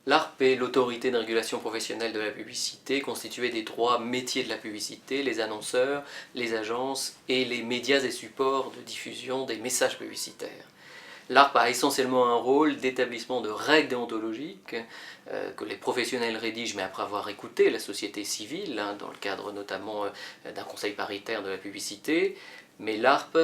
L'ARP est l'autorité de régulation professionnelle de la publicité, constituée des trois métiers de la publicité, les annonceurs, les agences et les médias et supports de diffusion des messages publicitaires. L'ARP a essentiellement un rôle d'établissement de règles déontologiques que les professionnels rédigent, mais après avoir écouté la société civile, dans le cadre notamment d'un conseil paritaire de la publicité. Mais l'ARP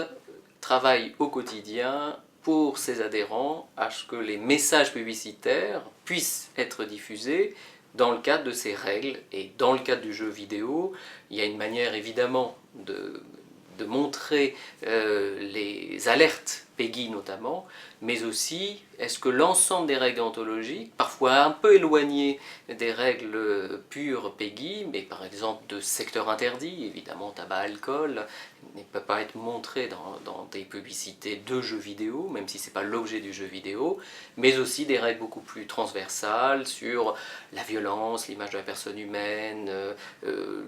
travaille au quotidien pour ses adhérents à ce que les messages publicitaires puissent être diffusés dans le cadre de ces règles. Et dans le cadre du jeu vidéo, il y a une manière évidemment de montrer les alertes PEGI notamment, mais aussi est-ce que l'ensemble des règles déontologiques, parfois un peu éloignées des règles pures PEGI, mais par exemple de secteur interdit, évidemment tabac, alcool, ne peut pas être montré dans des publicités de jeux vidéo, même si ce n'est pas l'objet du jeu vidéo, mais aussi des règles beaucoup plus transversales sur la violence, l'image de la personne humaine,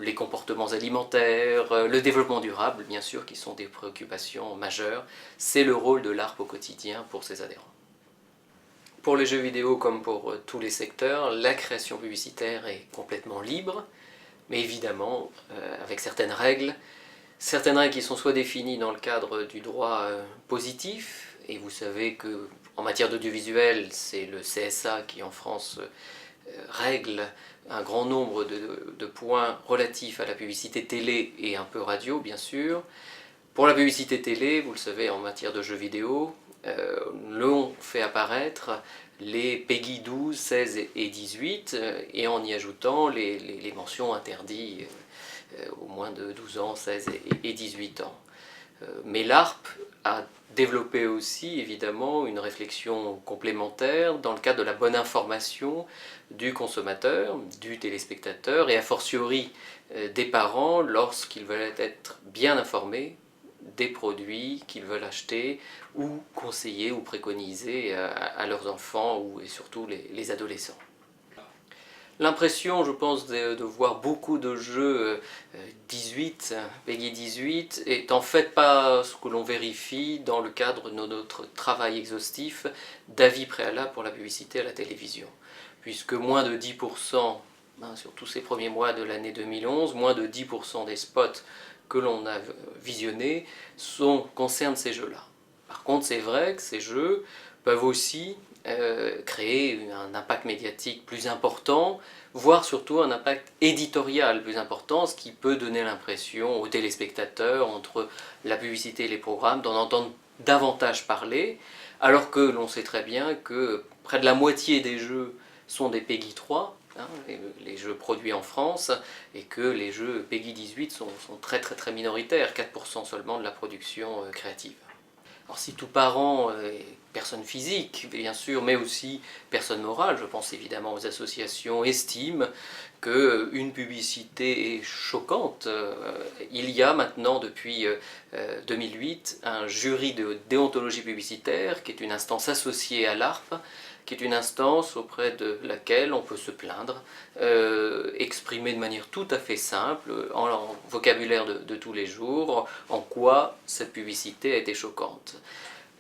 les comportements alimentaires, le développement durable, bien sûr, qui sont des préoccupations majeures. C'est le rôle de l'ARP au quotidien pour ses adhérents. Pour les jeux vidéo comme pour tous les secteurs, la création publicitaire est complètement libre, mais évidemment avec certaines règles qui sont soit définies dans le cadre du droit positif, et vous savez qu'en matière d'audiovisuel, c'est le CSA qui en France règle un grand nombre de points relatifs à la publicité télé et un peu radio bien sûr. Pour la publicité télé, vous le savez, en matière de jeux vidéo, l'on fait apparaître les PEGI 12, 16 et 18, et en y ajoutant les mentions interdites au moins de 12 ans, 16 et 18 ans. Mais l'ARP a développé aussi évidemment une réflexion complémentaire dans le cadre de la bonne information du consommateur, du téléspectateur et a fortiori des parents lorsqu'ils veulent être bien informés des produits qu'ils veulent acheter ou conseiller ou préconiser à leurs enfants et surtout les adolescents. L'impression, je pense, de voir beaucoup de jeux 18, PEGI 18, est en fait pas ce que l'on vérifie dans le cadre de notre travail exhaustif d'avis préalable pour la publicité à la télévision. Puisque moins de 10%, sur tous ces premiers mois de l'année 2011, moins de 10% des spots que l'on a visionnés concernent ces jeux-là. Par contre, c'est vrai que ces jeux peuvent aussi créer un impact médiatique plus important, voire surtout un impact éditorial plus important, ce qui peut donner l'impression aux téléspectateurs, entre la publicité et les programmes, d'en entendre davantage parler, alors que l'on sait très bien que près de la moitié des jeux sont des PEGI 3, les jeux produits en France, et que les jeux PEGI 18 sont très minoritaires, 4% seulement de la production créative. Alors si tout parent, personne physique bien sûr, mais aussi personne morale, je pense évidemment aux associations, estiment qu'une publicité est choquante, il y a maintenant depuis 2008 un jury de déontologie publicitaire qui est une instance associée à l'ARP, qui est une instance auprès de laquelle on peut se plaindre, exprimer de manière tout à fait simple, en vocabulaire de tous les jours, en quoi cette publicité a été choquante.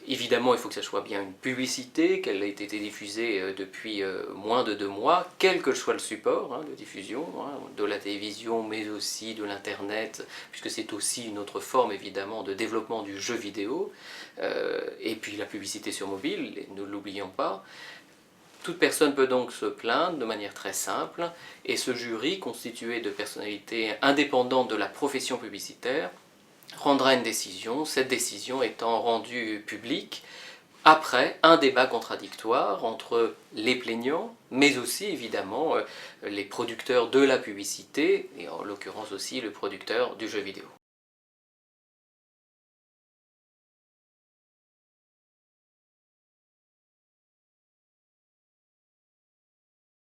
Évidemment, il faut que ça soit bien une publicité, qu'elle ait été diffusée depuis moins de 2 mois, quel que soit le support de diffusion, de la télévision, mais aussi de l'internet, puisque c'est aussi une autre forme évidemment de développement du jeu vidéo, et puis la publicité sur mobile, ne l'oublions pas. Toute personne peut donc se plaindre de manière très simple, et ce jury, constitué de personnalités indépendantes de la profession publicitaire, rendra une décision, cette décision étant rendue publique après un débat contradictoire entre les plaignants, mais aussi évidemment les producteurs de la publicité, et en l'occurrence aussi le producteur du jeu vidéo.